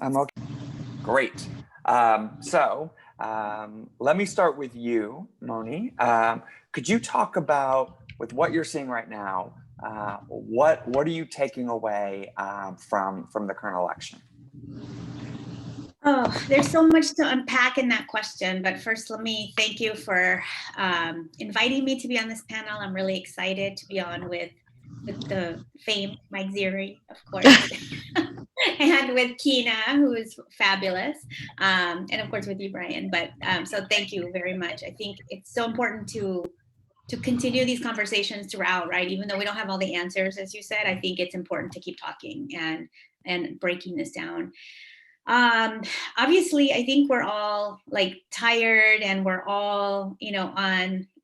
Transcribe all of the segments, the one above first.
Okay. Great. Let me start with you, Mony. Could you talk about, with what you're seeing right now, what are you taking away from the current election? Oh, there's so much to unpack in that question. But first, let me thank you for inviting me to be on this panel. I'm really excited to be on with the famed Mike Ziri, of course, and with Kina, who is fabulous, and of course with you, Brian. But so thank you very much. I think it's so important to continue these conversations throughout, right? Even though we don't have all the answers, as you said, I think it's important to keep talking and breaking this down. Obviously, I think we're all like tired, and we're all,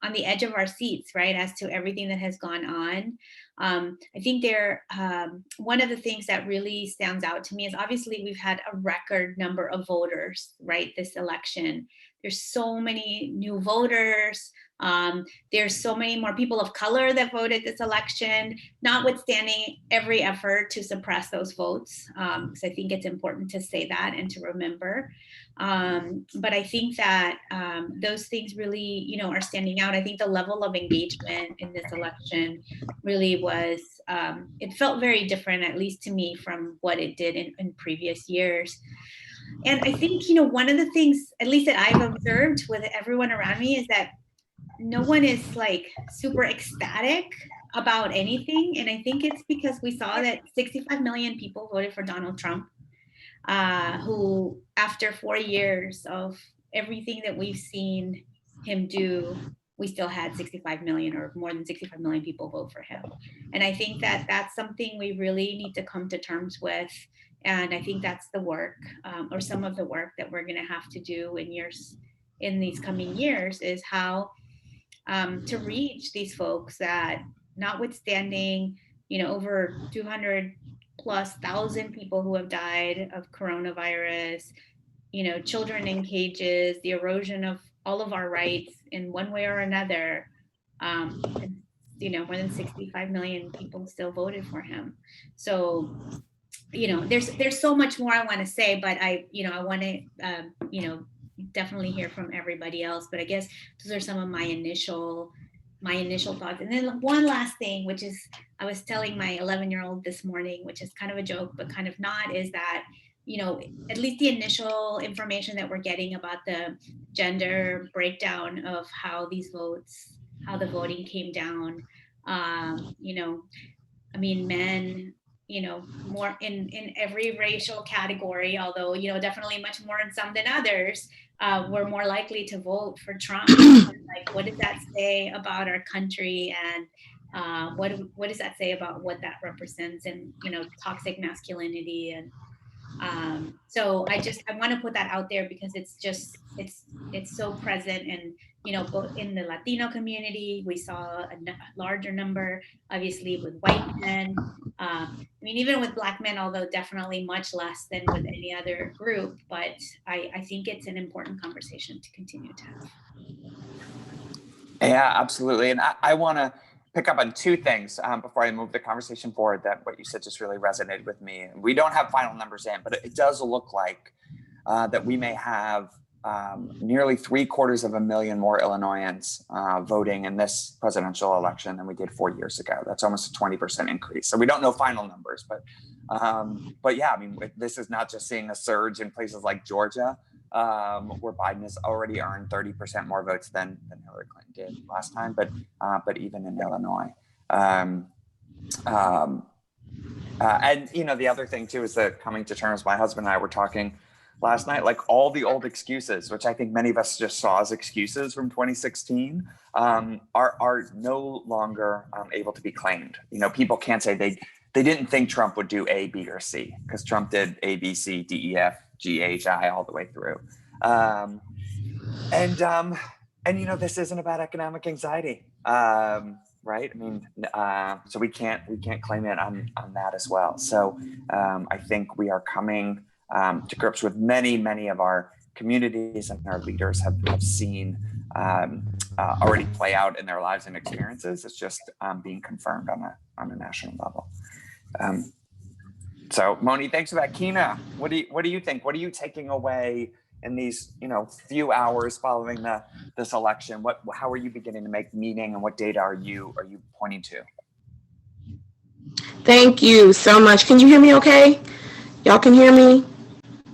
on the edge of our seats, right, as to everything that has gone on. I think one of the things that really stands out to me is obviously we've had a record number of voters, right, this election. There's so many new voters. There's so many more people of color that voted this election, notwithstanding every effort to suppress those votes, because I think it's important to say that and to remember. But I think that those things really, are standing out. I think the level of engagement in this election really was, it felt very different, at least to me, from what it did in previous years. And I think, one of the things, at least that I've observed with everyone around me, is that no one is like super ecstatic about anything. And I think it's because we saw that 65 million people voted for Donald Trump, who, after 4 years of everything that we've seen him do, we still had 65 million or more than 65 million people vote for him. And I think that that's something we really need to come to terms with. And I think that's the work, or some of the work that we're going to have to do in these coming years, is how to reach these folks that, notwithstanding, over 200,000+ people who have died of coronavirus, children in cages, the erosion of all of our rights in one way or another, more than 65 million people still voted for him. So, there's so much more I want to say, but I want to, definitely hear from everybody else. But I guess those are some of my initial thoughts. And then one last thing, which is, I was telling my 11-year-old this morning, which is kind of a joke, but kind of not, is that, at least the initial information that we're getting about the gender breakdown of how the voting came down, men, more in every racial category, although, definitely much more in some than others, were more likely to vote for Trump. Like, what does that say about our country? And what does that say about what that represents in, toxic masculinity? And so I want to put that out there, because it's so present. And, both in the Latino community, we saw a larger number, obviously, with white men. Even with Black men, although definitely much less than with any other group. But I think it's an important conversation to continue to have. Yeah, absolutely. And I want to pick up on two things before I move the conversation forward, that what you said just really resonated with me. We don't have final numbers in, but it does look like that we may have nearly 750,000 more Illinoisans voting in this presidential election than we did 4 years ago. That's almost a 20% increase. So we don't know final numbers, but yeah, this is not just seeing a surge in places like Georgia, where Biden has already earned 30% more votes than Hillary Clinton did last time, but even in Illinois. And the other thing too is that, coming to terms, my husband and I were talking last night, like, all the old excuses, which I think many of us just saw as excuses from 2016, are no longer able to be claimed. People can't say they didn't think Trump would do A, B, or C, because Trump did A, B, C, D, E, F, G, H, I all the way through. This isn't about economic anxiety, right? So we can't claim it on that as well. So I think we are coming to grips with many of our communities and our leaders have seen already play out in their lives and experiences. It's just being confirmed on a national level. So, Mony, thanks for that. Kina, what do you think? What are you taking away in these, few hours following this election? How are you beginning to make meaning, and what data are you pointing to? Thank you so much. Can you hear me okay? Y'all can hear me?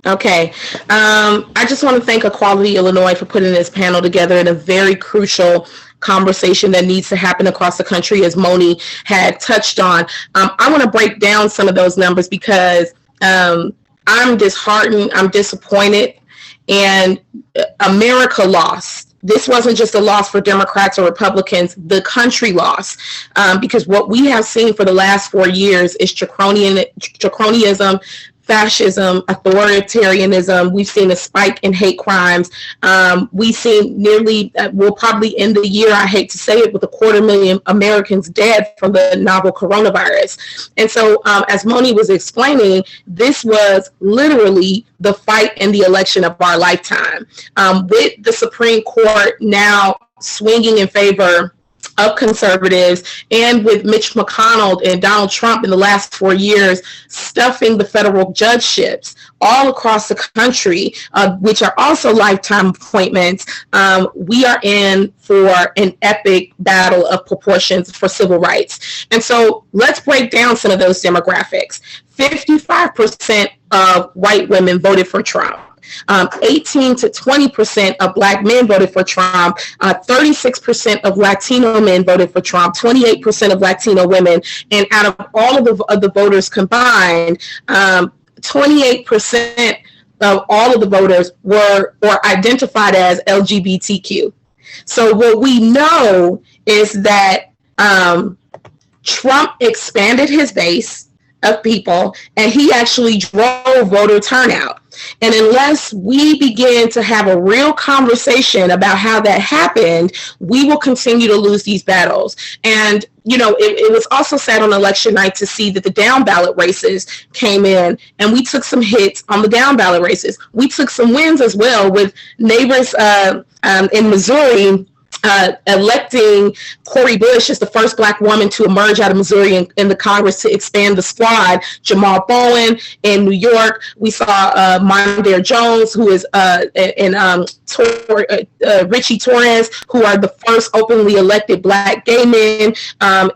Okay. I just want to thank Equality Illinois for putting this panel together in a very crucial conversation that needs to happen across the country, as Mony had touched on. I want to break down some of those numbers because I'm disheartened, I'm disappointed, and America lost. This wasn't just a loss for Democrats or Republicans, the country lost, because what we have seen for the last 4 years is draconianism, fascism, authoritarianism. We've seen a spike in hate crimes. We've seen nearly, we'll probably end the year, I hate to say it, with 250,000 Americans dead from the novel coronavirus. And so, as Mony was explaining, this was literally the fight and the election of our lifetime. With the Supreme Court now swinging in favor of conservatives, and with Mitch McConnell and Donald Trump in the last 4 years stuffing the federal judgeships all across the country, which are also lifetime appointments, we are in for an epic battle of proportions for civil rights. And so let's break down some of those demographics. 55% of white women voted for Trump. 18 to 20% of Black men voted for Trump, 36% of Latino men voted for Trump, 28% of Latino women, and out of all of the voters combined, 28% of all of the voters were identified as LGBTQ. So what we know is that Trump expanded his base of people, and he actually drove voter turnout. And unless we begin to have a real conversation about how that happened, we will continue to lose these battles. And, it was also sad on election night to see that the down ballot races came in, and we took some hits on the down ballot races. We took some wins as well, with neighbors in Missouri electing Cori Bush as the first Black woman to emerge out of Missouri in the Congress to expand the squad. Jamal Bowen in New York. We saw Mondaire Jones, who is Richie Torres, who are the first openly elected Black gay men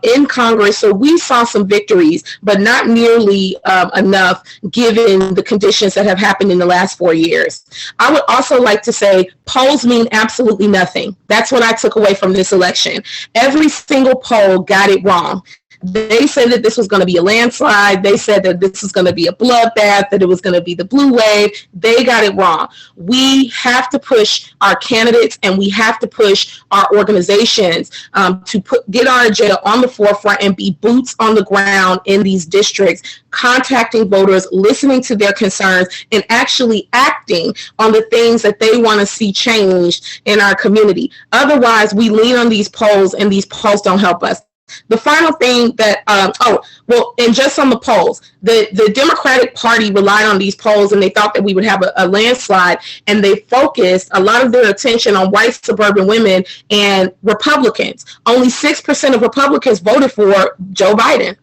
in Congress. So we saw some victories, but not nearly enough given the conditions that have happened in the last 4 years. I would also like to say polls mean absolutely nothing. That's what I took away from this election. Every single poll got it wrong. They said that this was going to be a landslide. They said that this was going to be a bloodbath, that it was going to be the blue wave. They got it wrong. We have to push our candidates, and we have to push our organizations to get our agenda on the forefront and be boots on the ground in these districts, contacting voters, listening to their concerns, and actually acting on the things that they want to see changed in our community. Otherwise, we lean on these polls, and these polls don't help us. The final thing that, and just on the polls, the Democratic Party relied on these polls, and they thought that we would have a landslide, and they focused a lot of their attention on white suburban women and Republicans. Only 6% of Republicans voted for Joe Biden.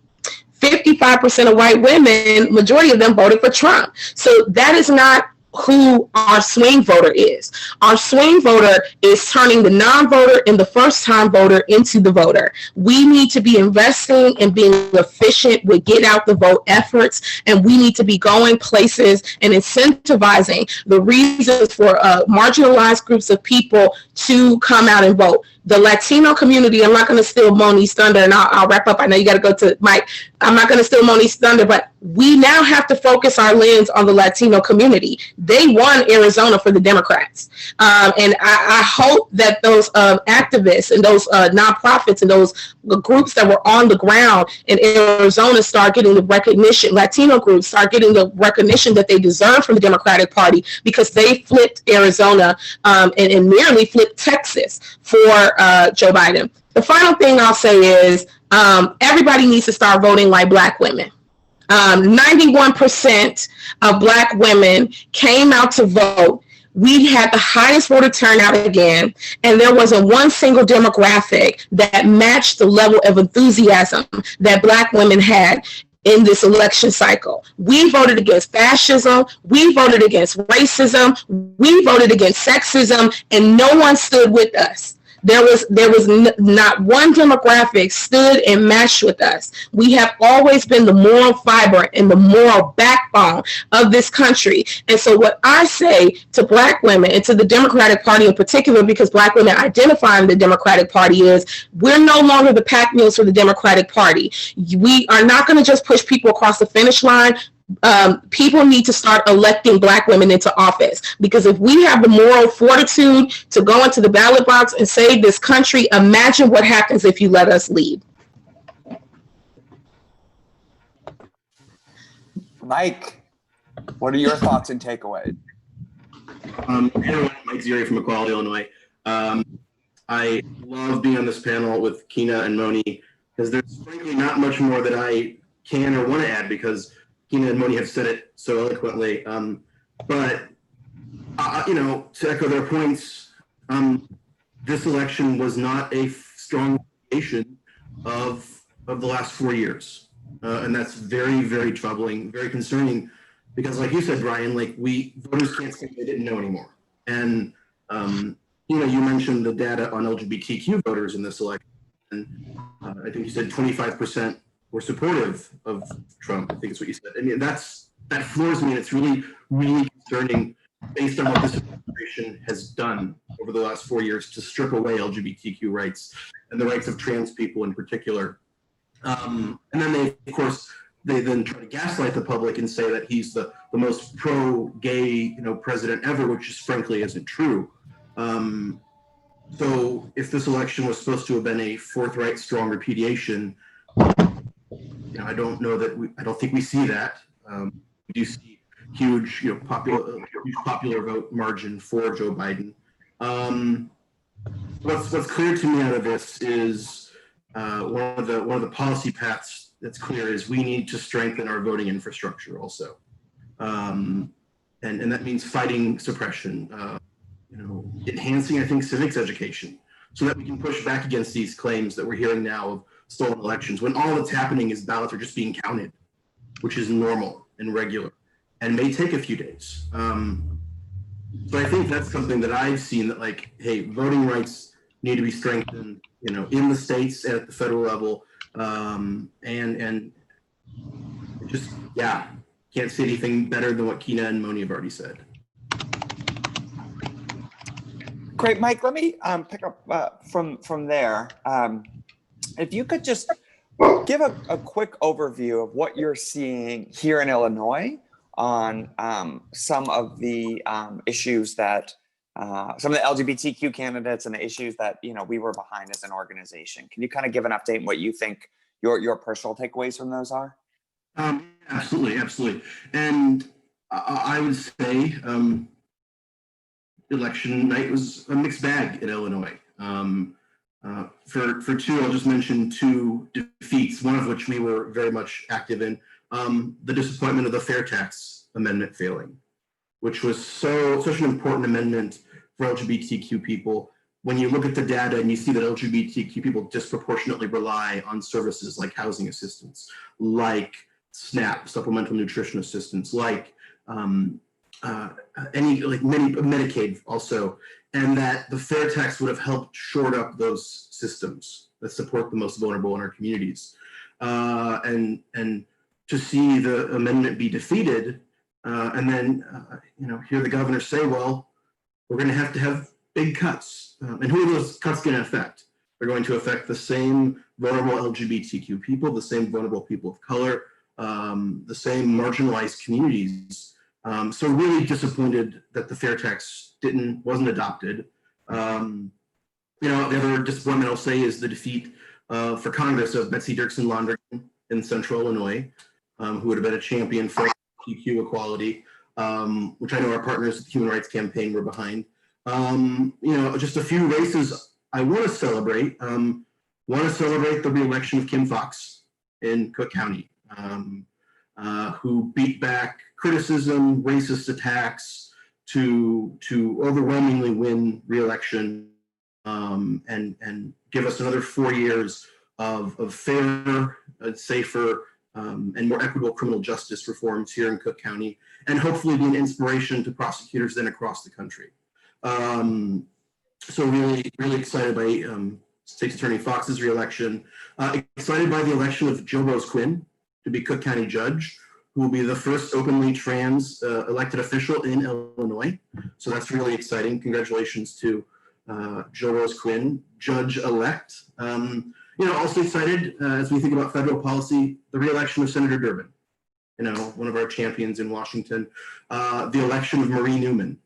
55% of white women, majority of them voted for Trump. So that is not who our swing voter is. Our swing voter is turning the non-voter and the first-time voter into the voter. We need to be investing and being efficient with get out the vote efforts, and we need to be going places and incentivizing the reasons for marginalized groups of people to come out and vote. The Latino community, I'm not going to steal Mony's thunder, and I'll wrap up. I know you got to go to Mike. I'm not going to steal Mony's thunder, but we now have to focus our lens on the Latino community. They won Arizona for the Democrats. And I hope that those activists and those nonprofits and those groups that were on the ground in Arizona start getting the recognition, Latino groups start getting the recognition that they deserve from the Democratic Party, because they flipped Arizona and nearly flipped Texas for Joe Biden. The final thing I'll say is everybody needs to start voting like Black women. 91% of Black women came out to vote. We had the highest voter turnout again, and there wasn't one single demographic that matched the level of enthusiasm that Black women had. in this election cycle. We voted against fascism. We voted against racism. We voted against sexism, and no one stood with us. There was not one demographic stood and matched with us. We have always been the moral fiber and the moral backbone of this country. And so what I say to Black women and to the Democratic Party in particular, because Black women identify in the Democratic Party, is we're no longer the pack mules for the Democratic Party. We are not going to just push people across the finish line. People need to start electing Black women into office, because if we have the moral fortitude to go into the ballot box and save this country, imagine what happens if you let us lead. Mike, what are your thoughts and takeaways? Hey everyone, Mike Ziri from Equality, Illinois. I love being on this panel with Kina and Mony, because there's frankly not much more that I can or want to add, because Kina and Mony have said it so eloquently. But to echo their points, this election was not a strong foundation of the last 4 years. And that's very, very troubling, very concerning, because like you said, Brian, like voters can't say they didn't know anymore. And, you mentioned the data on LGBTQ voters in this election. And I think you said 25% were supportive of Trump. I think is what you said. I mean, that floors me, and it's really, really concerning based on what this administration has done over the last 4 years to strip away LGBTQ rights and the rights of trans people in particular. And then they then try to gaslight the public and say that he's the most pro-gay, president ever, which just frankly isn't true. So if this election was supposed to have been a forthright, strong repudiation, I don't know that I don't think we see that. We do see huge, popular vote margin for Joe Biden. What's clear to me out of this is one of the policy paths that's clear is we need to strengthen our voting infrastructure also, and that means fighting suppression, enhancing, I think, civics education, so that we can push back against these claims that we're hearing now of stolen elections, when all that's happening is ballots are just being counted, which is normal and regular and may take a few days. So I think that's something that I've seen, that like, hey, voting rights need to be strengthened, in the states and at the federal level. And just, can't say anything better than what Kina and Mony have already said. Great, Mike, let me pick up from there. If you could just give a quick overview of what you're seeing here in Illinois on some of the issues that some of the LGBTQ candidates and the issues that we were behind as an organization. Can you kind of give an update on what you think your personal takeaways from those are? Absolutely. And I would say election night was a mixed bag in Illinois. For two, I'll just mention two defeats, one of which we were very much active in. The disappointment of the fair tax amendment failing, which was such an important amendment for LGBTQ people. When you look at the data and you see that LGBTQ people disproportionately rely on services like housing assistance, like SNAP, supplemental nutrition assistance, like many Medicaid also, and that the fair tax would have helped shore up those systems that support the most vulnerable in our communities. And to see the amendment be defeated, and then hear the governor say, well, we're going to have big cuts. And who are those cuts going to affect? They're going to affect the same vulnerable LGBTQ people, the same vulnerable people of color, the same marginalized communities. So really disappointed that the fair tax wasn't adopted. The other disappointment I'll say is the defeat for Congress of Betsy Dirksen Londrigan in Central Illinois, who would have been a champion for LGBTQ equality, which I know our partners at the Human Rights Campaign were behind. Just a few races I want to celebrate. The re-election of Kim Foxx in Cook County, who beat back criticism, racist attacks to overwhelmingly win re-election, and give us another 4 years of fair, safer, and more equitable criminal justice reforms here in Cook County, and hopefully be an inspiration to prosecutors then across the country. So really, really excited by State's Attorney Fox's reelection. Excited by the election of Joe Rose Quinn to be Cook County Judge, who will be the first openly trans elected official in Illinois. So that's really exciting. Congratulations to Joe Rose Quinn, Judge-elect. Also excited as we think about federal policy, the reelection of Senator Durbin, one of our champions in Washington, the election of Marie Newman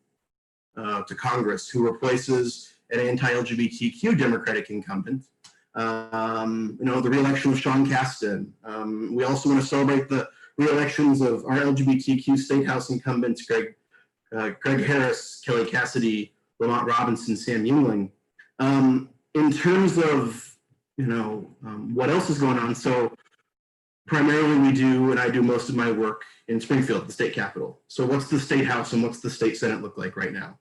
to Congress, who replaces an anti-LGBTQ Democratic incumbent. The reelection of Sean Casten. We also want to celebrate the re-elections of our LGBTQ State House incumbents, Greg Harris, Kelly Cassidy, Lamont Robinson, Sam Yungling. In terms of, what else is going on, so primarily I do most of my work in Springfield, the state capital. So what's the State House and what's the State Senate look like right now?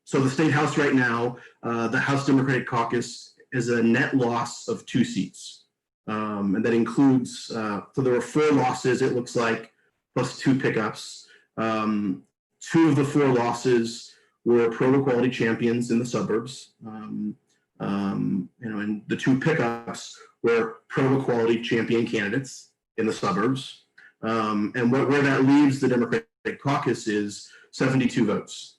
So the State House right now, the House Democratic Caucus is a net loss of 2 seats. And that includes, so there were 4 losses, it looks like, plus 2 pickups. 2 of the 4 losses were pro-equality champions in the suburbs. And the 2 pickups were pro-equality champion candidates in the suburbs. And where that leaves the Democratic Caucus is 72 votes,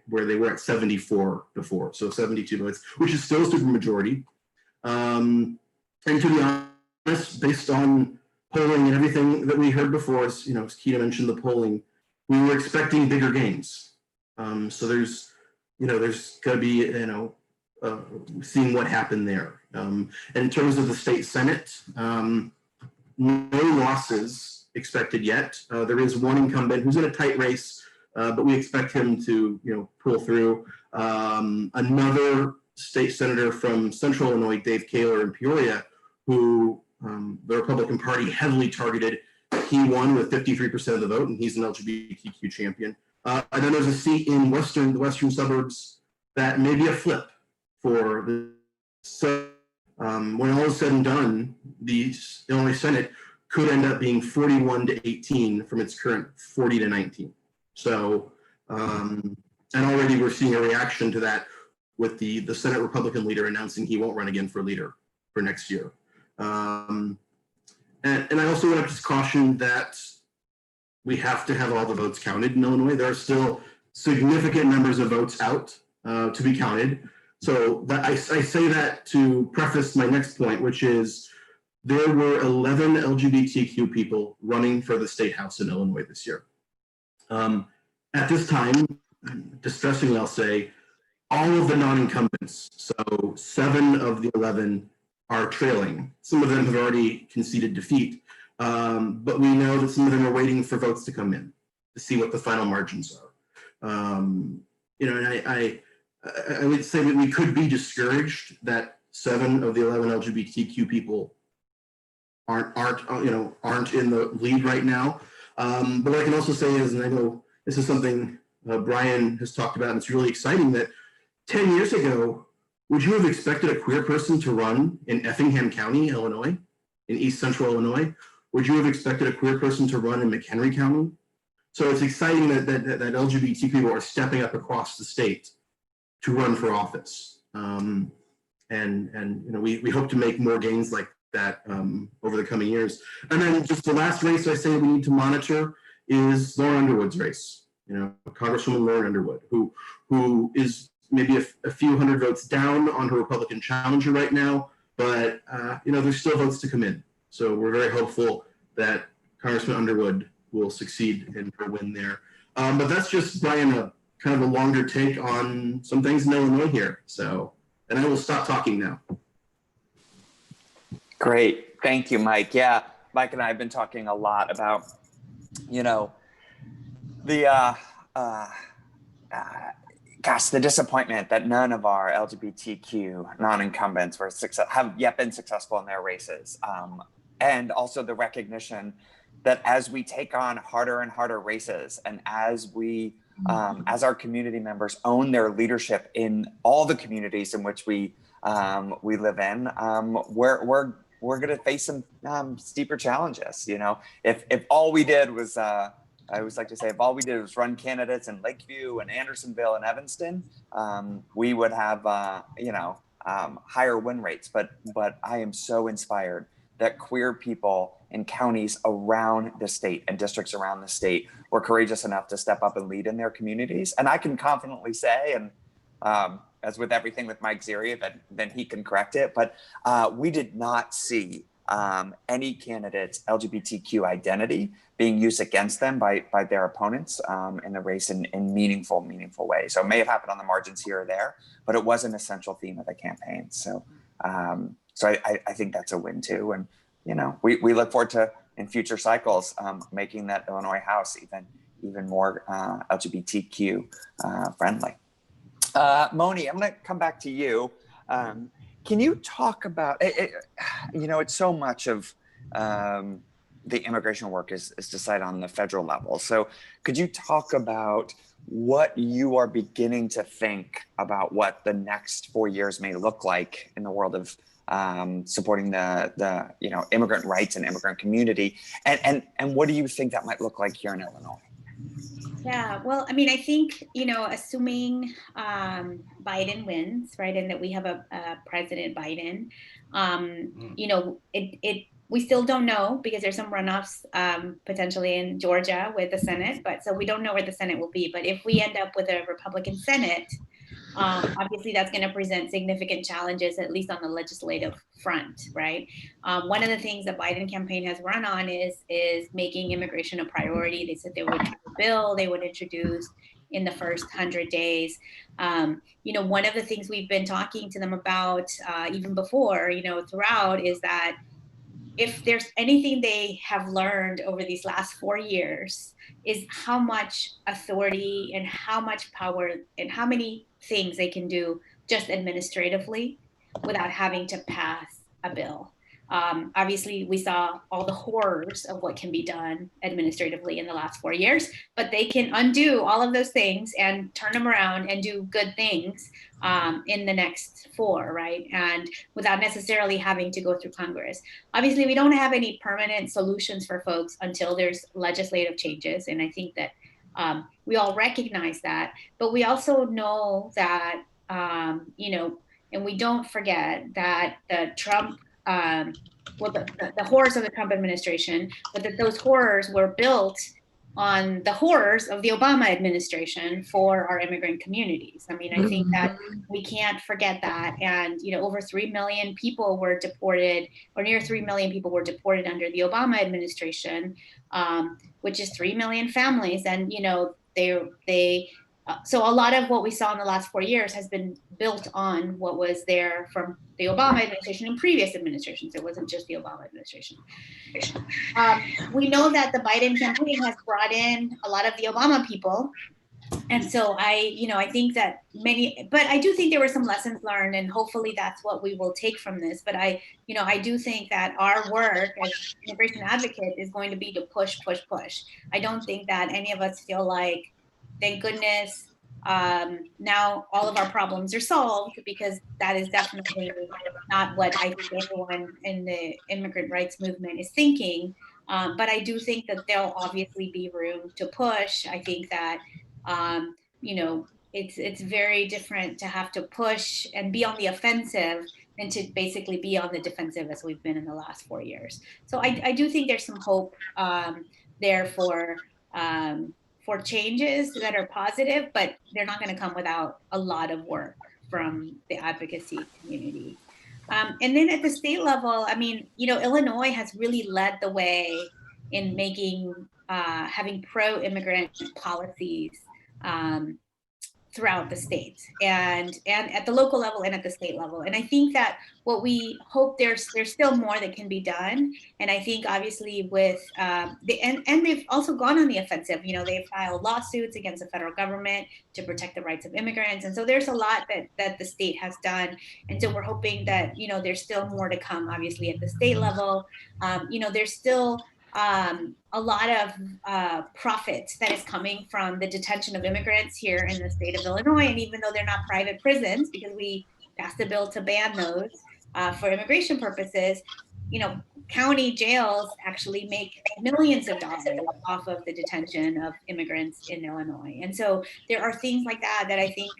where they were at 74 before. So 72 votes, which is still a supermajority. And to be honest, based on polling and everything that we heard before, as Kina mentioned the polling, we were expecting bigger gains. So there's got to be, seeing what happened there. And in terms of the state Senate, no losses expected yet. There is one incumbent who's in a tight race, but we expect him to, pull through. Another state senator from Central Illinois, Dave Kaler in Peoria, who the Republican Party heavily targeted. He won with 53% of the vote, and he's an LGBTQ champion. And then there's a seat in the western suburbs that may be a flip for the. So when all is said and done, the Illinois Senate could end up being 41-18 from its current 40-19. So, and already we're seeing a reaction to that with the Senate Republican leader announcing he won't run again for leader for next year. And I also want to just caution that we have to have all the votes counted in Illinois. There are still significant numbers of votes out to be counted. So I say that to preface my next point, which is there were 11 LGBTQ people running for the state house in Illinois this year. At this time, distressingly, I'll say, all of the non-incumbents, so 7 of the 11 are trailing. Some of them have already conceded defeat, but we know that some of them are waiting for votes to come in to see what the final margins are. And I would say that we could be discouraged that 7 of the 11 LGBTQ people aren't in the lead right now. But what I can also say is, and I know this is something Brian has talked about, and it's really exciting, that 10 years ago, would you have expected a queer person to run in Effingham County, Illinois, in East Central Illinois? Would you have expected a queer person to run in McHenry County? So it's exciting that LGBT people are stepping up across the state to run for office. And we hope to make more gains like that over the coming years. And then just the last race I say we need to monitor is Lauren Underwood's race. Congresswoman Lauren Underwood, who is maybe a few hundred votes down on her Republican challenger right now, but there's still votes to come in. So we're very hopeful that Congressman Underwood will succeed in her win there. But that's just, Brian, a kind of a longer take on some things in Illinois here. So, and I will stop talking now. Great. Thank you, Mike. Yeah, Mike and I have been talking a lot about, the disappointment that none of our LGBTQ non-incumbents have yet been successful in their races. And also the recognition that as we take on harder and harder races, and as we, as our community members own their leadership in all the communities in which we live in, we're we're going to face some steeper challenges. You know, if all we did was, I always like to say, if all we did was run candidates in Lakeview and Andersonville and Evanston, we would have, higher win rates. But I am so inspired that queer people in counties around the state and districts around the state were courageous enough to step up and lead in their communities. And I can confidently say, and as with everything with Mike Ziri, then he can correct it, but we did not see any candidate's LGBTQ identity being used against them by their opponents in the race in meaningful ways. So it may have happened on the margins here or there, but it was an essential theme of the campaign. So I think that's a win too. And, you know, we look forward to, in future cycles, making that Illinois House even more LGBTQ friendly. Mony, I'm going to come back to you. Can you talk about, it's so much of the immigration work is decided on the federal level. So could you talk about what you are beginning to think about what the next 4 years may look like in the world of supporting the immigrant rights and immigrant community, and what do you think that might look like here in Illinois? Yeah, well, I mean, I think, assuming Biden wins, right, and that we have a President Biden, we still don't know because there's some runoffs potentially in Georgia with the Senate, but so we don't know where the Senate will be. But if we end up with a Republican Senate, obviously that's going to present significant challenges, at least on the legislative front, right? One of the things the Biden campaign has run on is making immigration a priority. They said they would have a bill they would introduce in the first 100 days. One of the things we've been talking to them about even before, throughout, is that if there's anything they have learned over these last 4 years is how much authority and how much power and how many things they can do just administratively without having to pass a bill. Obviously, we saw all the horrors of what can be done administratively in the last 4 years, but they can undo all of those things and turn them around and do good things in the next 4, right? And without necessarily having to go through Congress. Obviously, we don't have any permanent solutions for folks until there's legislative changes. And I think that we all recognize that, but we also know that, and we don't forget that the Trump, the horrors of the Trump administration, but that those horrors were built on the horrors of the Obama administration for our immigrant communities. I mean, I think that we can't forget that. And, over 3 million people were deported, or near 3 million people were deported under the Obama administration, which is 3 million families. And, so a lot of what we saw in the last 4 years has been built on what was there from the Obama administration and previous administrations. It wasn't just the Obama administration. We know that the Biden campaign has brought in a lot of the Obama people. And so I think that but I do think there were some lessons learned, and hopefully that's what we will take from this. But I do think that our work as immigration advocate is going to be to push. I don't think that any of us feel like, thank goodness, now all of our problems are solved, because that is definitely not what I think everyone in the immigrant rights movement is thinking. But I do think that there'll obviously be room to push. I think that, it's very different to have to push and be on the offensive than to basically be on the defensive as we've been in the last 4 years. So I do think there's some hope there for changes that are positive, but they're not going to come without a lot of work from the advocacy community. And then at the state level, I mean, Illinois has really led the way in making, having pro-immigrant policies throughout the state, and at the local level and at the state level. And I think that what we hope, there's still more that can be done. And I think obviously with and they've also gone on the offensive. They've filed lawsuits against the federal government to protect the rights of immigrants. And so there's a lot that the state has done. And so we're hoping that, there's still more to come, obviously at the state level. There's still a lot of profit that is coming from the detention of immigrants here in the state of Illinois. And even though they're not private prisons, because we passed a bill to ban those for immigration purposes, county jails actually make millions of dollars off of the detention of immigrants in Illinois. And so there are things like that I think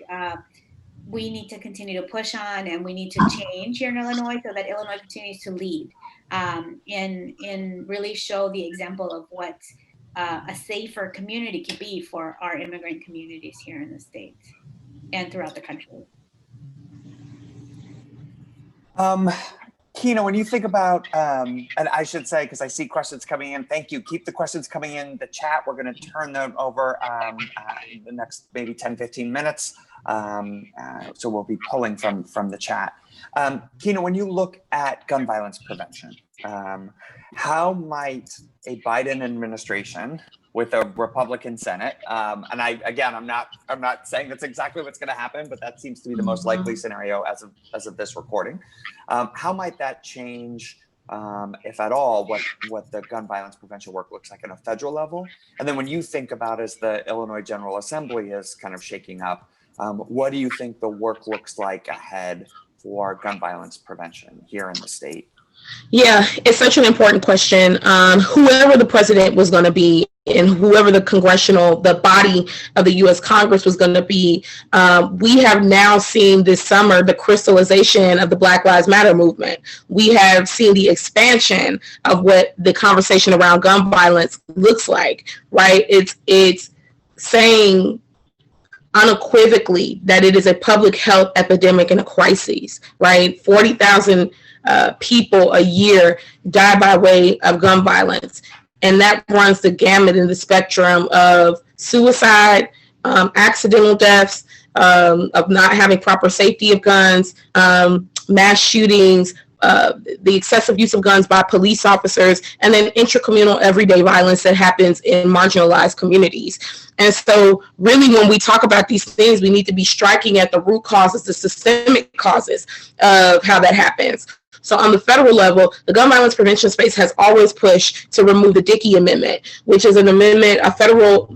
we need to continue to push on, and we need to change here in Illinois so that Illinois continues to lead and really show the example of what a safer community can be for our immigrant communities here in the state and throughout the country. Kina, when you think about, and I should say, because I see questions coming in, thank you. Keep the questions coming in the chat. We're going to turn them over in the next maybe 10, 15 minutes. So we'll be pulling from the chat. Kina, when you look at gun violence prevention, how might a Biden administration with a Republican Senate, and I'm not saying that's exactly what's going to happen, but that seems to be the most likely scenario as of this recording. How might that change, if at all, what the gun violence prevention work looks like on a federal level? And then when you think about as the Illinois General Assembly is kind of shaking up, what do you think the work looks like ahead for gun violence prevention here in the state? Yeah, it's such an important question. Whoever the president was going to be, and whoever the body of the U.S. Congress was going to be, we have now seen this summer the crystallization of the Black Lives Matter movement. We have seen the expansion of what the conversation around gun violence looks like, right? It's saying unequivocally that it is a public health epidemic and a crisis, right? 40,000 people a year die by way of gun violence. And that runs the gamut in the spectrum of suicide, accidental deaths, of not having proper safety of guns, mass shootings, the excessive use of guns by police officers, and then intracommunal everyday violence that happens in marginalized communities. And so really when we talk about these things, we need to be striking at the root causes, the systemic causes of how that happens. So on the federal level, the gun violence prevention space has always pushed to remove the Dickey Amendment, which is an amendment, a federal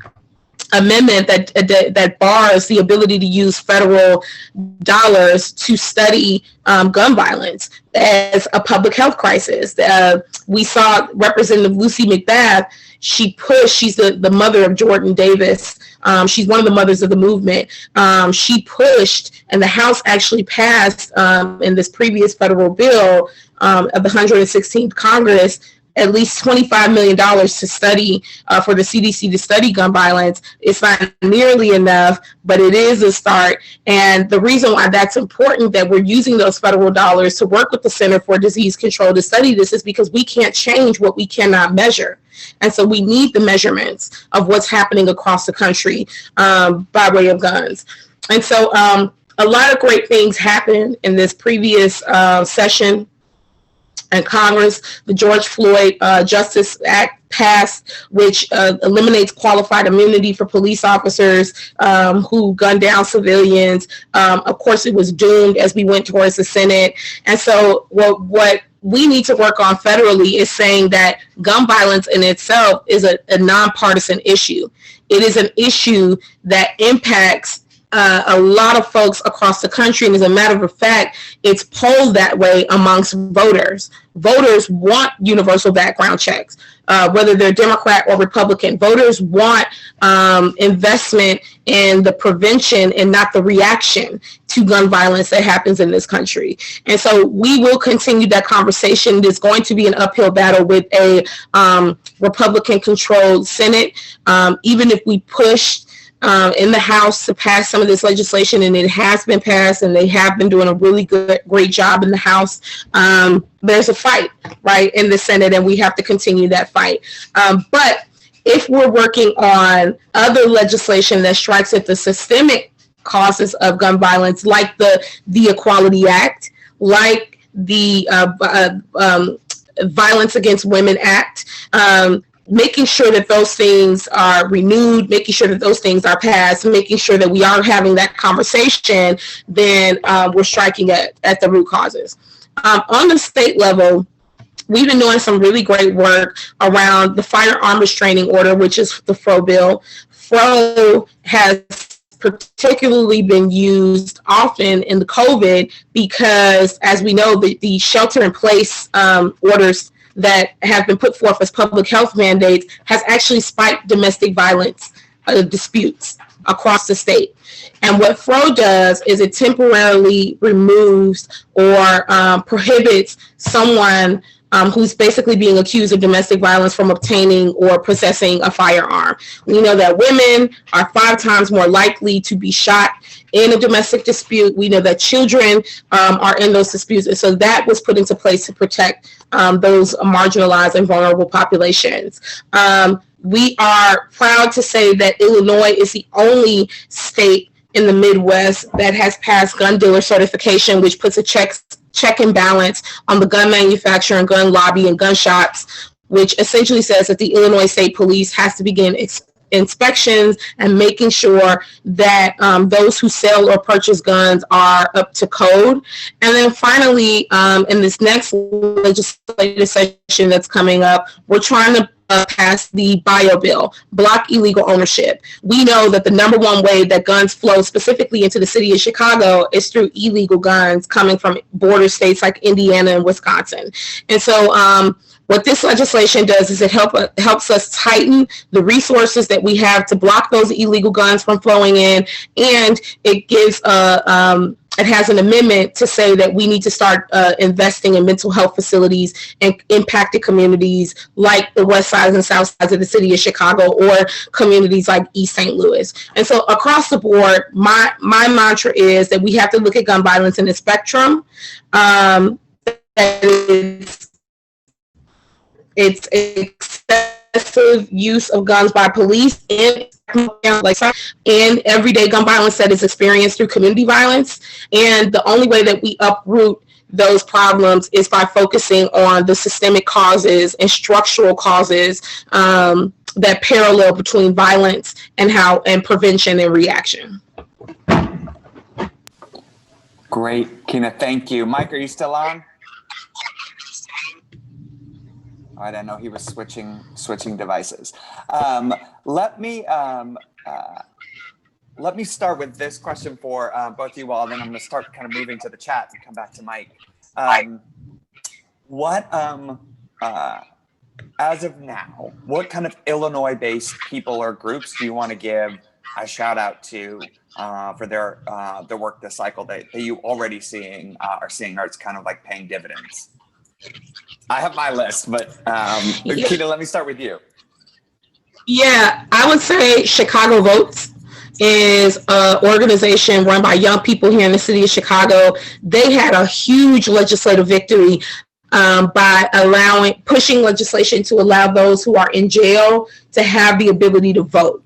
amendment that bars the ability to use federal dollars to study gun violence as a public health crisis. We saw Representative Lucy McBath. She's the mother of Jordan Davis. She's one of the mothers of the movement. She pushed, and the House actually passed in this previous federal bill of the 116th Congress, at least $25 million to study for the CDC to study gun violence. It's not nearly enough, but it is a start. And the reason why that's important, that we're using those federal dollars to work with the Center for Disease Control to study this, is because we can't change what we cannot measure. And so we need the measurements of what's happening across the country by way of guns. And so a lot of great things happened in this previous session in Congress. The George Floyd Justice Act passed, which eliminates qualified immunity for police officers who gun down civilians. Of course, it was doomed as we went towards the Senate. And so what we need to work on federally is saying that gun violence in itself is a nonpartisan issue. It is an issue that impacts a lot of folks across the country. And as a matter of fact, it's polled that way amongst voters. Voters want universal background checks, whether they're Democrat or Republican. Voters want investment in the prevention and not the reaction to gun violence that happens in this country. And so we will continue that conversation. There's going to be an uphill battle with a Republican-controlled Senate. Even if we push in the House to pass some of this legislation, and it has been passed, and they have been doing a really great job in the House. There's a fight, right, in the Senate, and we have to continue that fight. But if we're working on other legislation that strikes at the systemic causes of gun violence, like the Equality Act, like the Violence Against Women Act, making sure that those things are renewed, making sure that those things are passed, making sure that we are having that conversation, then we're striking at the root causes. On the state level, we've been doing some really great work around the firearm restraining order, which is the FRO bill. FRO has particularly been used often in the COVID because, as we know, the shelter in place orders that have been put forth as public health mandates has actually spiked domestic violence disputes across the state. And what FRO does is it temporarily removes or prohibits someone who's basically being accused of domestic violence from obtaining or possessing a firearm. We know that women are 5 times more likely to be shot in a domestic dispute. We know that children are in those disputes. And so that was put into place to protect those marginalized and vulnerable populations. We are proud to say that Illinois is the only state in the Midwest that has passed gun dealer certification, which puts a check and balance on the gun manufacturer and gun lobby and gun shops, which essentially says that the Illinois State Police has to begin inspections and making sure that those who sell or purchase guns are up to code. And then finally, in this next legislative session that's coming up, we're trying to pass the bio bill, block illegal ownership. We know that the #1 way that guns flow specifically into the city of Chicago is through illegal guns coming from border states like Indiana and Wisconsin. And so what this legislation does is it helps us tighten the resources that we have to block those illegal guns from flowing in, and it gives it has an amendment to say that we need to start investing in mental health facilities in impacted communities like the west sides and south sides of the city of Chicago, or communities like East St. Louis. And so across the board, my mantra is that we have to look at gun violence in a spectrum. It's excessive use of guns by police and everyday gun violence that is experienced through community violence. And the only way that we uproot those problems is by focusing on the systemic causes and structural causes that parallel between violence and prevention and reaction. Great, Kina, thank you. Mike, are you still on? All right, I know he was switching devices. Let me start with this question for both of you all, then I'm going to start kind of moving to the chat and come back to Mike. As of now, what kind of Illinois-based people or groups do you want to give a shout out to for their work this cycle that you already are seeing, or it's kind of like paying dividends? I have my list, but Kina, let me start with you. Yeah, I would say Chicago Votes is an organization run by young people here in the city of Chicago. They had a huge legislative victory by pushing legislation to allow those who are in jail to have the ability to vote.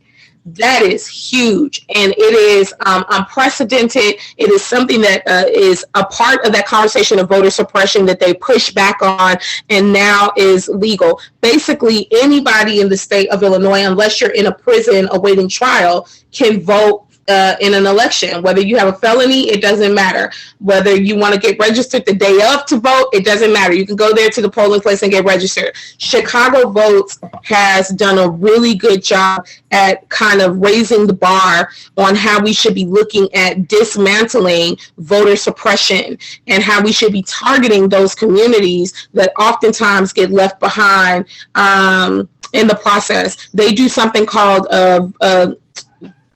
That is huge, and it is unprecedented. It is something that is a part of that conversation of voter suppression that they push back on and now is legal. Basically, anybody in the state of Illinois, unless you're in a prison awaiting trial, can vote in an election. Whether you have a felony, it doesn't matter. Whether you want to get registered the day of to vote, it doesn't matter. You can go there to the polling place and get registered. Chicago Votes has done a really good job at kind of raising the bar on how we should be looking at dismantling voter suppression and how we should be targeting those communities that oftentimes get left behind in the process. They do something called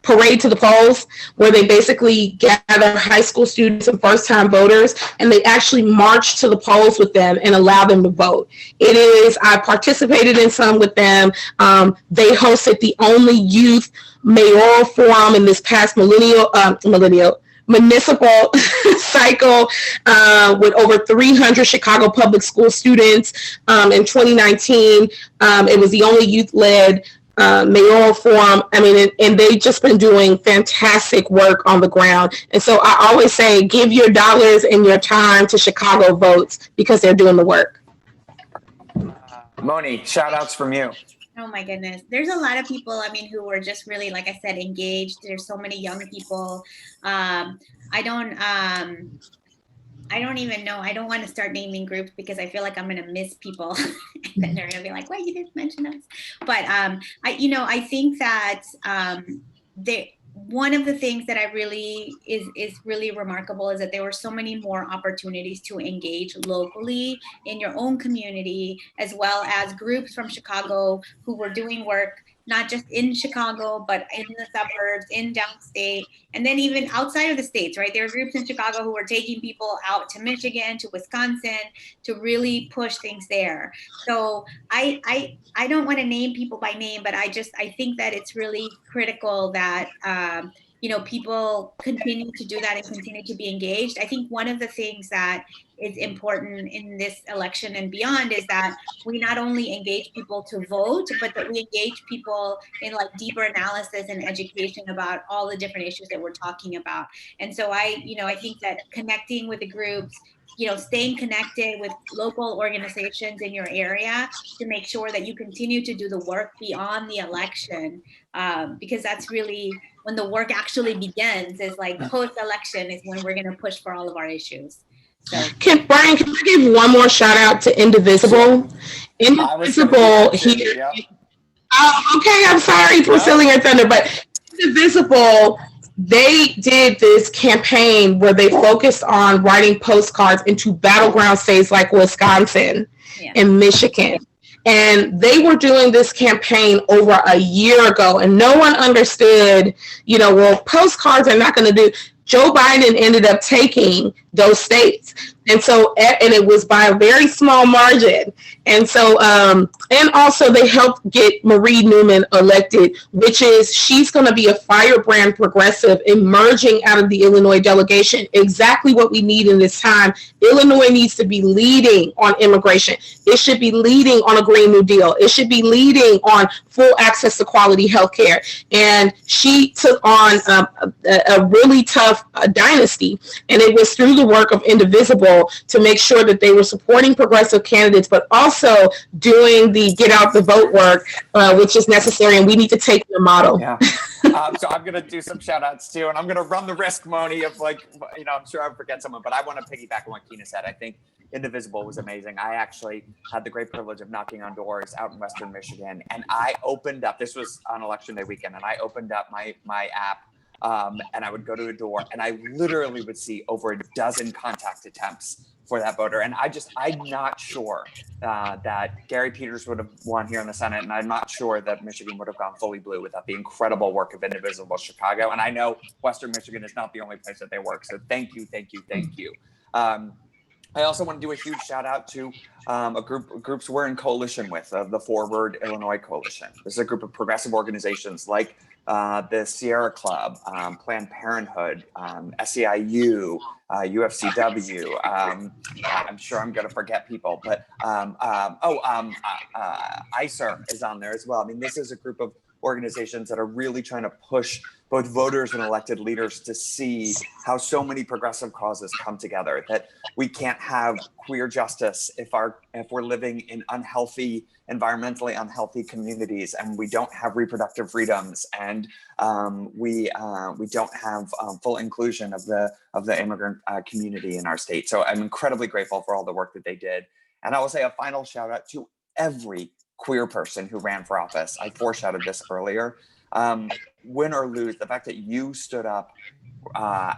Parade to the Polls, where they basically gather high school students and first-time voters, and they actually march to the polls with them and allow them to vote. I participated in some with them. They hosted the only youth mayoral forum in this past municipal cycle with over 300 Chicago public school students in 2019. It was the only youth-led mayoral forum. I mean, and they've just been doing fantastic work on the ground. And so I always say, give your dollars and your time to Chicago Votes because they're doing the work. Mony, shout outs from you. Oh my goodness. There's a lot of people, I mean, who were just really, like I said, engaged. There's so many young people. I don't even know. I don't want to start naming groups because I feel like I'm going to miss people. And then they're going to be like, wait, you didn't mention us. But, I think that one of the things that I really is really remarkable is that there were so many more opportunities to engage locally in your own community, as well as groups from Chicago who were doing work not just in Chicago, but in the suburbs, in downstate, and then even outside of the states, right? There were groups in Chicago who were taking people out to Michigan, to Wisconsin, to really push things there. So I don't want to name people by name, but I think that it's really critical that people continue to do that and continue to be engaged. I think one of the things that is important in this election and beyond is that we not only engage people to vote, but that we engage people in like deeper analysis and education about all the different issues that we're talking about. And so I think that connecting with the groups, staying connected with local organizations in your area to make sure that you continue to do the work beyond the election, because that's really when the work actually begins, is like post-election is when we're going to push for all of our issues. So Brian, can I give one more shout out to Indivisible? Indivisible here. Yeah. Okay, I'm sorry for stealing your thunder, but Indivisible, they did this campaign where they focused on writing postcards into battleground states like Wisconsin and Michigan. And they were doing this campaign over a year ago, and no one understood, postcards are not going to do. Joe Biden ended up taking those states. And so, and it was by a very small margin. And so, and also they helped get Marie Newman elected, which is, she's going to be a firebrand progressive emerging out of the Illinois delegation. Exactly what we need in this time. Illinois needs to be leading on immigration. It should be leading on a Green New Deal. It should be leading on full access to quality health care. And she took on a really tough dynasty. And it was through the work of Indivisible to make sure that they were supporting progressive candidates, but also doing the get out the vote work, which is necessary, and we need to take the model. Yeah. So I'm going to do some shout outs too, and I'm going to run the risk, Mony, of I'm sure I forget someone, but I want to piggyback on what Kina said. I think Indivisible was amazing. I actually had the great privilege of knocking on doors out in Western Michigan, and I opened up, this was on Election Day weekend, and I opened up my app. And I would go to a door and I literally would see over a dozen contact attempts for that voter. And I'm not sure that Gary Peters would have won here in the Senate. And I'm not sure that Michigan would have gone fully blue without the incredible work of Indivisible Chicago. And I know Western Michigan is not the only place that they work. So thank you. I also want to do a huge shout out to groups we're in coalition with, the Forward Illinois Coalition. This is a group of progressive organizations like the Sierra Club, Planned Parenthood, SEIU, UFCW. I'm sure I'm going to forget people, but ICER is on there as well. I mean, this is a group of organizations that are really trying to push both voters and elected leaders to see how so many progressive causes come together, that we can't have queer justice if we're living in environmentally unhealthy communities, and we don't have reproductive freedoms, and we don't have full inclusion of the immigrant community in our state. So I'm incredibly grateful for all the work that they did. And I will say a final shout out to every queer person who ran for office. I foreshadowed this earlier. Win or lose, the fact that you stood up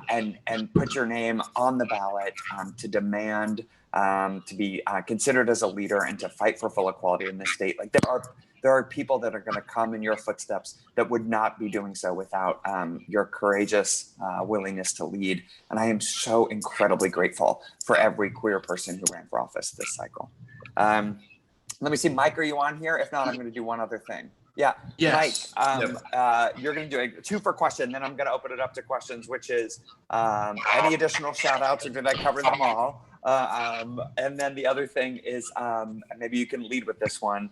and put your name on the ballot to demand to be considered as a leader and to fight for full equality in this state. Like there are people that are going to come in your footsteps that would not be doing so without your courageous willingness to lead. And I am so incredibly grateful for every queer person who ran for office this cycle. Let me see, Mike, are you on here? If not, I'm going to do one other thing. Yeah, yes. Mike, you're going to do a 2 for question, then I'm going to open it up to questions, which is any additional shout outs, or did I cover them all? And then the other thing is, maybe you can lead with this one.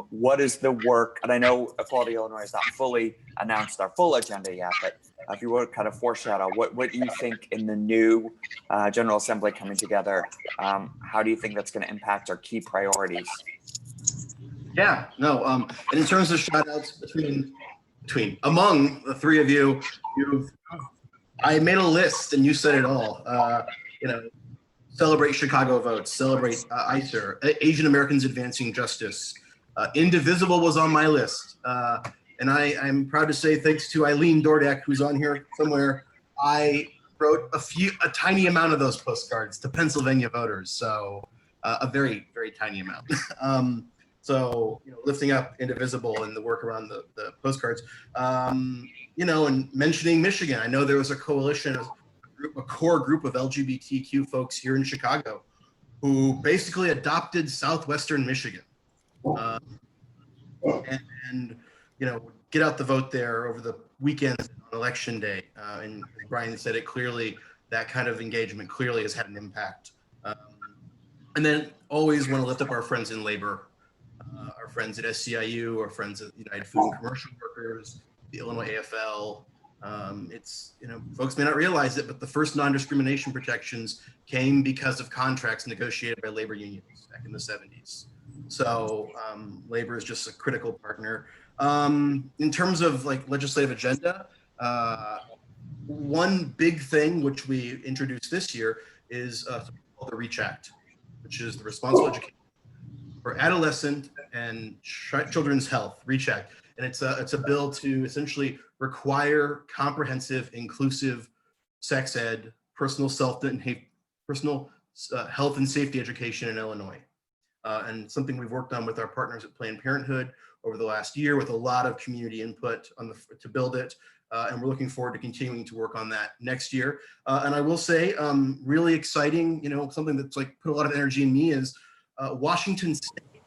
What is the work, and I know Equality Illinois has not fully announced our full agenda yet, but if you would kind of foreshadow, what do you think in the new General Assembly coming together, how do you think that's going to impact our key priorities? Yeah, no, and in terms of shout outs among the 3 of you, I made a list and you said it all. Celebrate Chicago votes, celebrate ICER, Asian Americans Advancing Justice. Indivisible was on my list. And I'm proud to say, thanks to Eileen Dordek, who's on here somewhere, I wrote a tiny amount of those postcards to Pennsylvania voters. So a very, very tiny amount. So, lifting up Indivisible and the work around the postcards, and mentioning Michigan. I know there was a coalition, a core group of LGBTQ folks here in Chicago who basically adopted Southwestern Michigan. And get out the vote there over the weekends on election day. And Brian said it clearly, that kind of engagement clearly has had an impact. And then always want to lift up our friends in labor, our friends at SCIU, our friends at United Food and Commercial Workers, the Illinois AFL. It's, folks may not realize it, but the first non-discrimination protections came because of contracts negotiated by labor unions back in the 70s. So labor is just a critical partner. In terms of legislative agenda, one big thing which we introduced this year is the REACH Act, which is the Responsible Education for Adolescent and Children's Health, REACH Act. And it's a bill to essentially require comprehensive, inclusive sex ed, personal health and safety education in Illinois. And something we've worked on with our partners at Planned Parenthood over the last year with a lot of community input to build it. And we're looking forward to continuing to work on that next year. And I will say, really exciting, something that's put a lot of energy in me is Washington State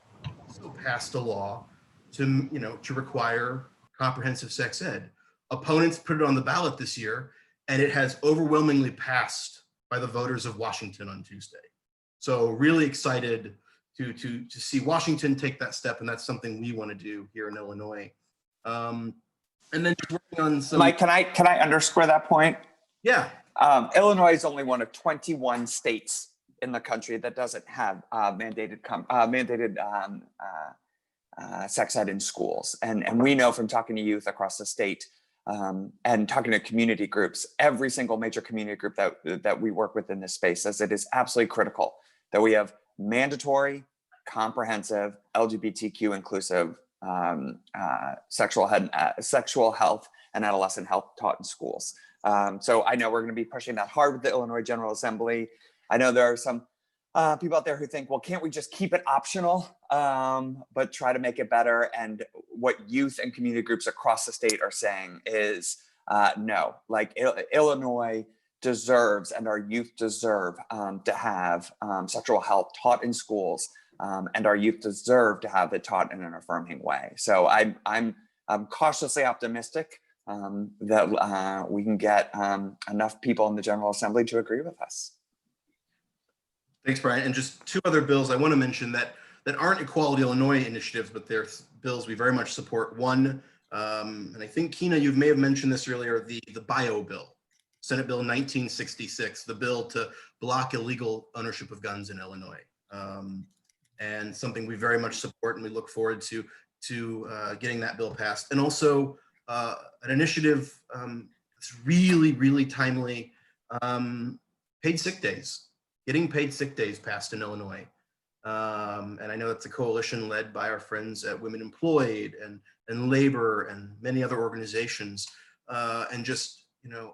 also passed a law to require comprehensive sex ed. Opponents put it on the ballot this year, and it has overwhelmingly passed by the voters of Washington on Tuesday. So really excited to see Washington take that step, and that's something we want to do here in Illinois. And then just working on some. Mike, can I underscore that point? Yeah. Illinois is only one of 21 states in the country that doesn't have mandated sex ed in schools, and we know from talking to youth across the state and talking to community groups, every single major community group that we work with in this space says it is absolutely critical that we have mandatory, comprehensive, LGBTQ inclusive sexual health and adolescent health taught in schools. So I know we're going to be pushing that hard with the Illinois General Assembly. I know there are some people out there who think, well, can't we just keep it optional, but try to make it better? And what youth and community groups across the state are saying is no, Illinois deserves, and our youth deserve to have sexual health taught in schools, and our youth deserve to have it taught in an affirming way. So I'm cautiously optimistic that we can get enough people in the General Assembly to agree with us. Thanks, Brian. And just two other bills I want to mention that aren't Equality Illinois initiatives, but they're bills we very much support. One, and I think Kina, you may have mentioned this earlier, the bio bill, Senate Bill 1966, the bill to block illegal ownership of guns in Illinois. And something we very much support, and we look forward to getting that bill passed. And also an initiative that's really, really timely, paid sick days. Getting paid sick days passed in Illinois. And I know that's a coalition led by our friends at Women Employed and Labor and many other organizations. And just,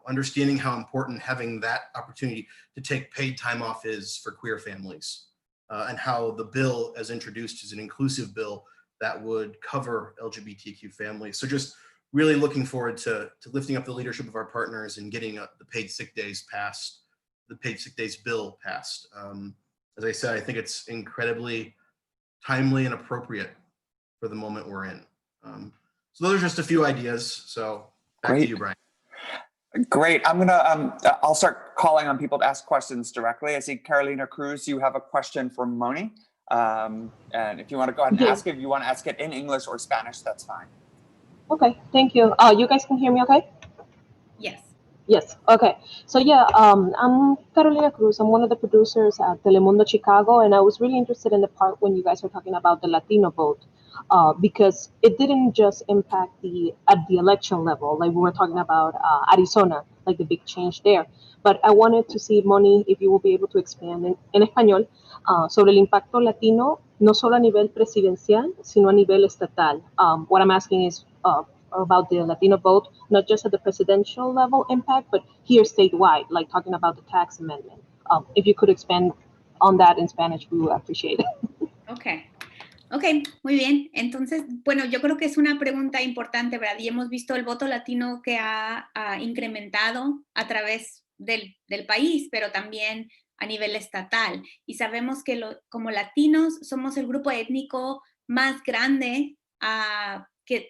understanding how important having that opportunity to take paid time off is for queer families, and how the bill as introduced is an inclusive bill that would cover LGBTQ families. So just really looking forward to lifting up the leadership of our partners and getting the paid sick days passed. The paid sick days bill passed. As I said, I think it's incredibly timely and appropriate for the moment we're in. So those are just a few ideas. So back to you, Brian. Great. I'll start calling on people to ask questions directly. I see Carolina Cruz, you have a question for Mony. And if you want to go ahead and ask it, if you want to ask it in English or Spanish, that's fine. Okay, thank you. You guys can hear me okay? Yes. Yes, okay. So yeah, I'm Carolina Cruz. I'm one of the producers at Telemundo Chicago, and I was really interested in the part when you guys were talking about the Latino vote, because it didn't just impact at the election level, like we were talking about Arizona, like the big change there. But I wanted to see, Mony, if you will be able to expand en español sobre el impacto latino, no solo a nivel presidencial, sino a nivel estatal. What I'm asking is, about the Latino vote, not just at the presidential level impact, but here statewide, like talking about the tax amendment. If you could expand on that in Spanish, we would appreciate it. Okay. Ok, muy bien. Entonces, bueno, yo creo que es una pregunta importante, ¿verdad? Y hemos visto el voto latino que ha incrementado a través del país, pero también a nivel estatal. Y sabemos que como latinos somos el grupo étnico más grande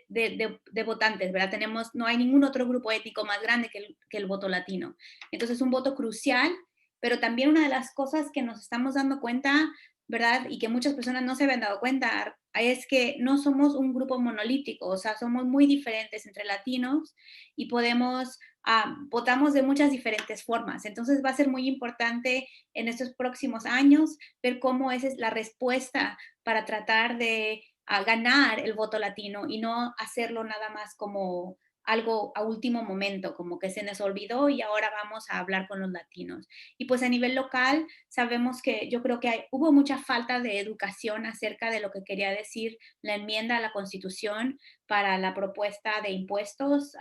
de votantes, ¿verdad? No hay ningún otro grupo étnico más grande que el voto latino. Entonces, un voto crucial, pero también una de las cosas que nos estamos dando cuenta, ¿verdad? Y que muchas personas no se habían dado cuenta, es que no somos un grupo monolítico, o sea, somos muy diferentes entre latinos y votamos de muchas diferentes formas. Entonces va a ser muy importante en estos próximos años ver cómo esa es la respuesta para tratar de ganar el voto latino y no hacerlo nada más como algo a último momento, como que se nos olvidó y ahora vamos a hablar con los latinos. Y pues a nivel local sabemos que yo creo que hubo mucha falta de educación acerca de lo que quería decir la enmienda a la Constitución para la propuesta de impuestos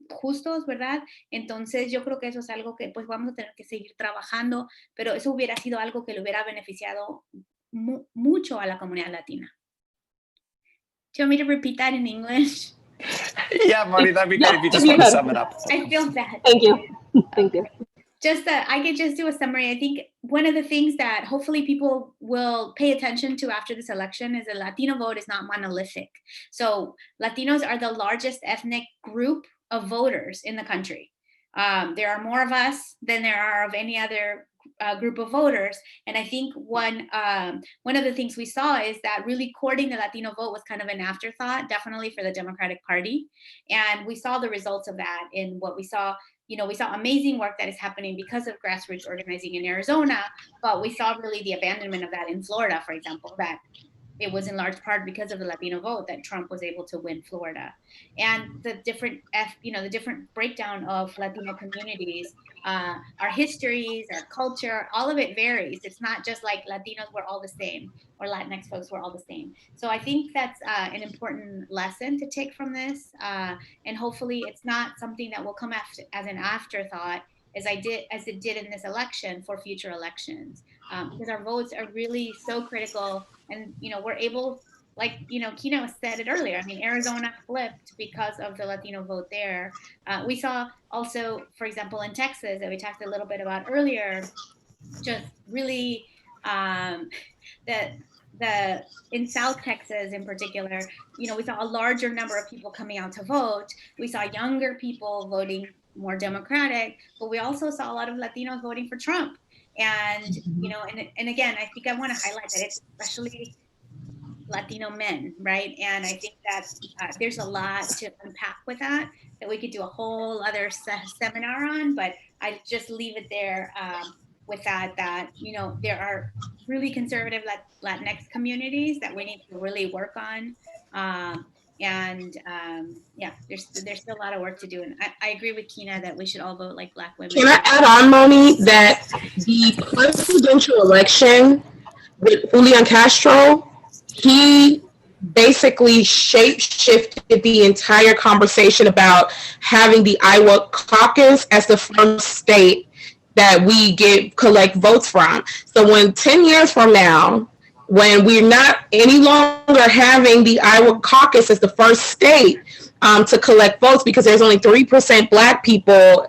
justos, ¿verdad? Entonces yo creo que eso es algo que pues vamos a tener que seguir trabajando, pero eso hubiera sido algo que le hubiera beneficiado mucho a la comunidad latina. Do you want me to repeat that in English? Yeah, Mony, that'd be great if you just want to sum it up. I feel bad. Thank you. Thank you. I could just do a summary. I think one of the things that hopefully people will pay attention to after this election is the Latino vote is not monolithic. So Latinos are the largest ethnic group of voters in the country. There are more of us than there are of any other group of voters. And I think one of the things we saw is that really courting the Latino vote was kind of an afterthought, definitely for the Democratic Party. And we saw the results of that in what we saw. We saw amazing work that is happening because of grassroots organizing in Arizona, but we saw really the abandonment of that in Florida, for example, that it was in large part because of the Latino vote that Trump was able to win Florida. And the different breakdown of Latino communities, our histories, our culture, all of it varies. It's not just like Latinos were all the same or Latinx folks were all the same. So I think that's an important lesson to take from this. And hopefully it's not something that will come as an afterthought as it did in this election for future elections, because our votes are really so critical. And, we're able, like, Kina said it earlier. I mean, Arizona flipped because of the Latino vote there. We saw also, for example, in Texas that we talked a little bit about earlier, just really in South Texas in particular, we saw a larger number of people coming out to vote. We saw younger people voting more Democratic, but we also saw a lot of Latinos voting for Trump. And, and again, I think I want to highlight that it's especially Latino men, right? And I think that there's a lot to unpack with that we could do a whole other seminar on, but I just leave it there with that there are really conservative Latinx communities that we need to really work on. There's still a lot of work to do. And I agree with Kina that we should all vote like Black women. Can I add on, Mony, that the presidential election with Julian Castro, he basically shape-shifted the entire conversation about having the Iowa caucus as the first state that we collect votes from. So when 10 years from now, when we're not any longer having the Iowa caucus as the first state to collect votes, because there's only 3% Black people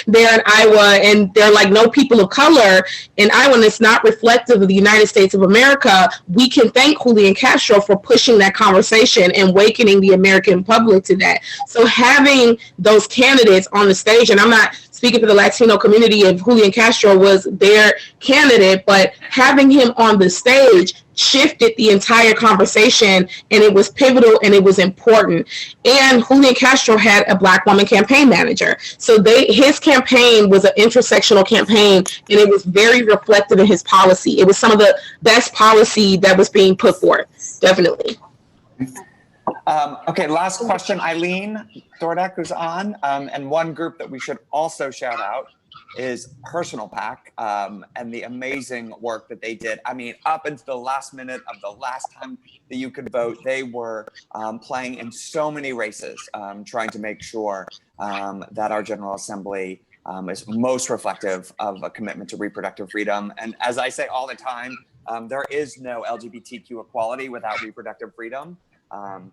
there in Iowa, and there are like no people of color in Iowa, and it's not reflective of the United States of America, we can thank Julian Castro for pushing that conversation and awakening the American public to that. So having those candidates on the stage, and I'm not speaking for the Latino community if Julian Castro was their candidate, but having him on the stage shifted the entire conversation, and it was pivotal and it was important. And Julian Castro had a Black woman campaign manager. So his campaign was an intersectional campaign, and it was very reflective in his policy. It was some of the best policy that was being put forth, definitely. Okay, last question, Eileen Thordak, who's on, and one group that we should also shout out is Personal Pack and the amazing work that they did. I mean, up until the last minute of the last time that you could vote, they were playing in so many races, trying to make sure that our General Assembly is most reflective of a commitment to reproductive freedom. And as I say all the time, there is no LGBTQ equality without reproductive freedom.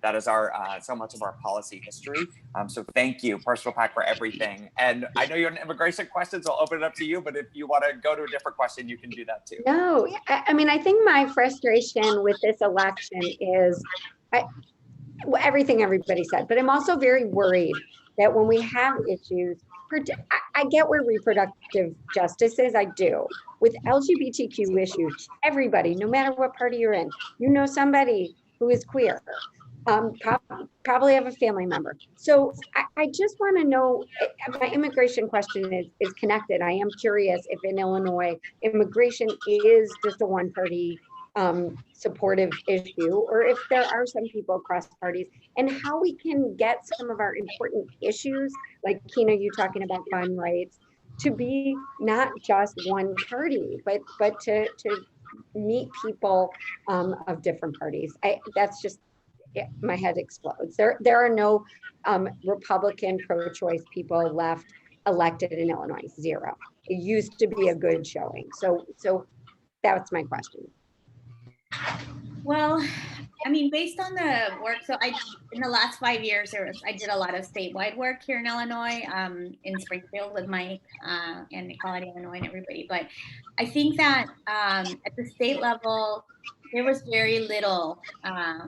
That is our so much of our policy history. So thank you, Personal Pack, for everything. And I know you have an immigration question, so I'll open it up to you. But if you want to go to a different question, you can do that too. No, I mean, I think my frustration with this election is everything everybody said, but I'm also very worried that when we have issues, I get where reproductive justice is, I do. With LGBTQ issues, everybody, no matter what party you're in, you know somebody who is queer, probably have a family member. So I just want to know, my immigration question is connected. I am curious if in Illinois, immigration is just a one-party supportive issue, or if there are some people across parties, and how we can get some of our important issues, like Kina, you talking about gun rights, to be not just one party, but to meet people of different parties. That's just, my head explodes. There are no Republican pro-choice people left elected in Illinois, zero. It used to be a good showing. So that's my question. Well, I mean, based on the work, so in the last 5 years, I did a lot of statewide work here in Illinois, in Springfield with Mike and Equality Illinois and everybody. But I think that at the state level, there was very little,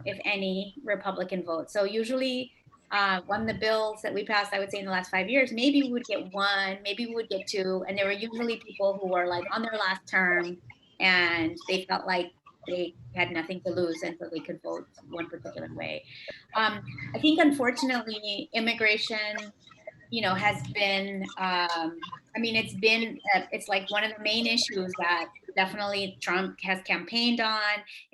if any, Republican vote. So usually on the bills that we passed, I would say in the last 5 years, maybe we would get one, maybe we would get two. And there were usually people who were like on their last term and they felt like they had nothing to lose and so they could vote one particular way. I think unfortunately immigration, has been, I mean, it's like one of the main issues that definitely Trump has campaigned on,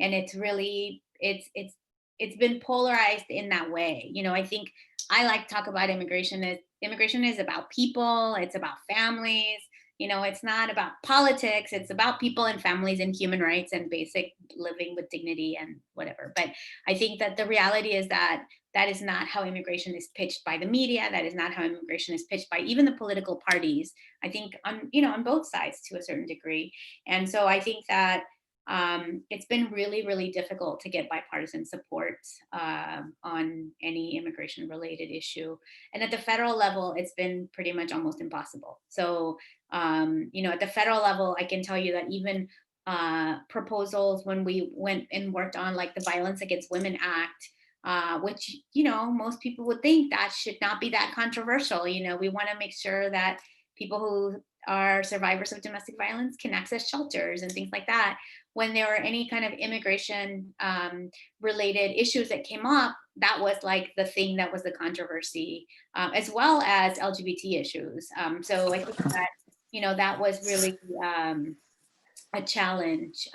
and it's really, it's been polarized in that way. I think I like to talk about immigration is about people, it's about families. It's not about politics. It's about people and families and human rights and basic living with dignity and whatever. But I think that the reality is that is not how immigration is pitched by the media. That is not how immigration is pitched by even the political parties. I think on both sides to a certain degree. And so I think that it's been really, really difficult to get bipartisan support on any immigration related issue. And at the federal level, it's been pretty much almost impossible. So, at the federal level, I can tell you that even proposals when we went and worked on like the Violence Against Women Act, which, most people would think that should not be that controversial. We want to make sure that people who are survivors of domestic violence can access shelters and things like that. When there were any kind of immigration related issues that came up, that was like the thing that was the controversy, as well as LGBT issues. So I think that, that was really a challenge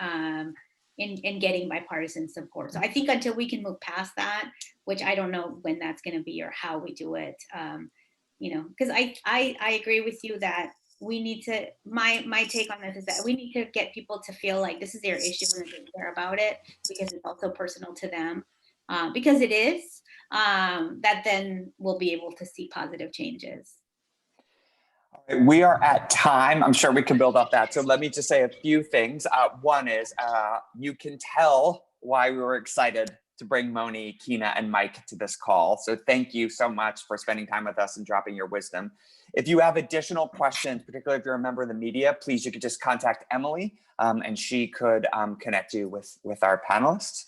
in getting bipartisan support. So I think until we can move past that, which I don't know when that's going to be or how we do it, because I agree with you that we need to, my take on this is that we need to get people to feel like this is their issue and they care about it because it's also personal to them, because it is, that then we'll be able to see positive changes. We are at time. I'm sure we can build off that. So let me just say a few things. One is you can tell why we were excited to bring Mony, Kina, and Mike to this call. So thank you so much for spending time with us and dropping your wisdom. If you have additional questions, particularly if you're a member of the media, please, you could just contact Emily and she could connect you with our panelists.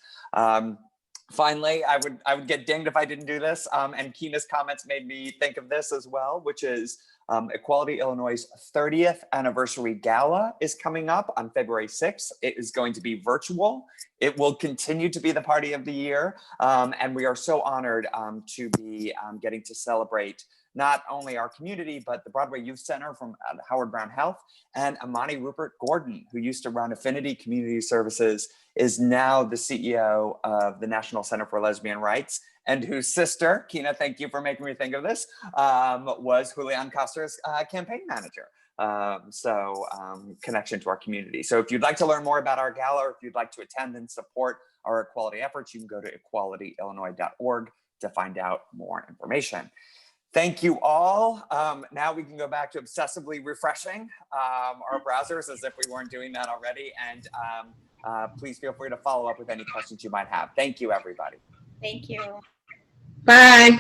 Finally, I would get dinged if I didn't do this. And Kina's comments made me think of this as well, which is Equality Illinois' 30th anniversary gala is coming up on February 6th. It is going to be virtual. It will continue to be the party of the year. And we are so honored to be getting to celebrate not only our community, but the Broadway Youth Center from Howard Brown Health, and Amani Rupert Gordon, who used to run Affinity Community Services, is now the CEO of the National Center for Lesbian Rights. and whose sister, Kina, thank you for making me think of this, was Julian Castro's campaign manager. Connection to our community. So if you'd like to learn more about our gala, or if you'd like to attend and support our equality efforts, you can go to equalityillinois.org to find out more information. Thank you all. Now we can go back to obsessively refreshing our browsers as if we weren't doing that already. And please feel free to follow up with any questions you might have. Thank you, everybody. Thank you. Bye.